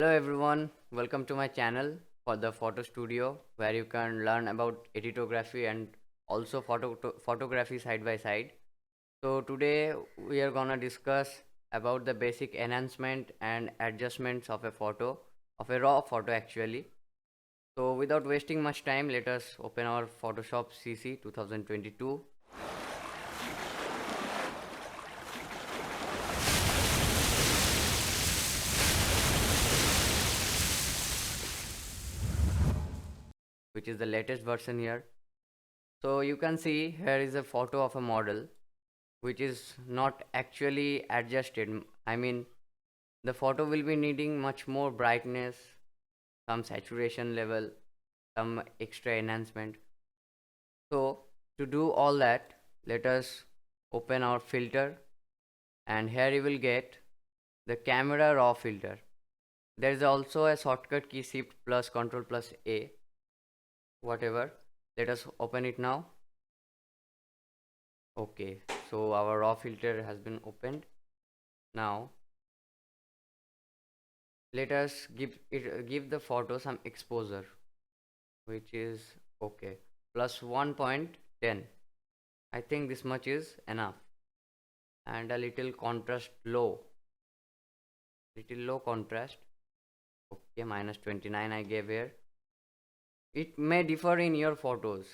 Hello everyone, welcome to my channel for the photo studio where you can learn about editography and also photography side by side. So today we are gonna discuss about the basic enhancement and adjustments of a photo, of a raw photo actually. So without wasting much time, let us open our Photoshop CC 2022. Which is the latest version here. So you can see here is a photo of a model which is not actually adjusted. I mean, the photo will be needing much more brightness, some saturation level, some extra enhancement. So to do all that, let us open our filter, and here you will get the camera raw filter. There is also a shortcut key shift plus control plus A, whatever. Let us open it now. Okay, so our raw filter has been opened. Now let us give the photo some exposure, which is okay, plus 1.10. I think this much is enough, and a little contrast low, little low contrast. Okay, minus 29 I gave here. It may differ in your photos.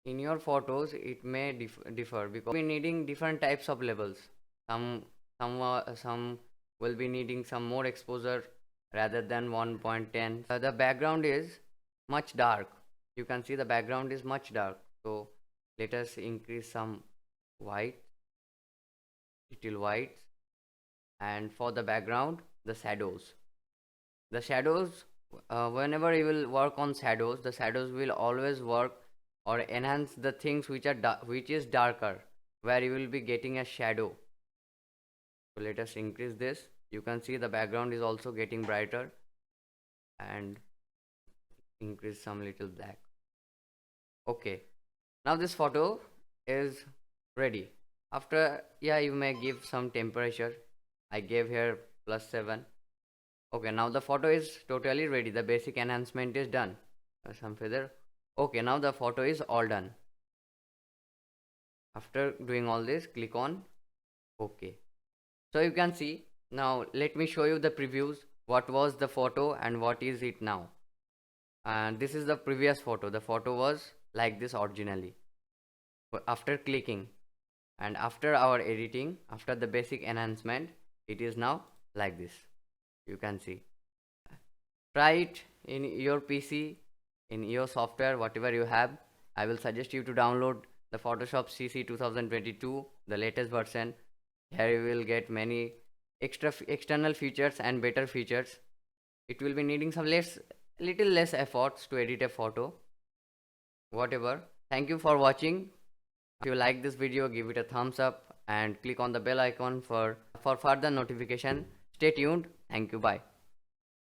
In your photos it may differ because we're needing different types of levels. Some will be needing some more exposure rather than 1.10. The background is much dark. You can see the background is much dark, so let us increase some white, little white. And for the background, the shadows, whenever you will work on shadows, the shadows will always work or enhance the things which are which is darker, where you will be getting a shadow. So let us increase this. You can see the background is also getting brighter, and increase some little black. Okay, now this photo is ready. After, yeah, you may give some temperature. I gave here +7. Okay, now the photo is totally ready. The basic enhancement is done. Some feather. Okay, now the photo is all done. After doing all this, click on OK. So you can see, now let me show you the previews, what was the photo and what is it now. And this is the previous photo. The photo was like this originally. But after clicking and after our editing, after the basic enhancement, it is now like this. You can see. Try it in your PC, in your software, whatever you have. I will suggest you to download the Photoshop CC 2022, the latest version. Here you will get many external features and better features. It will be needing some little less efforts to edit a photo. Whatever. Thank you for watching. If you like this video, give it a thumbs up and click on the bell icon for further notification. Stay tuned. Thank you. Bye.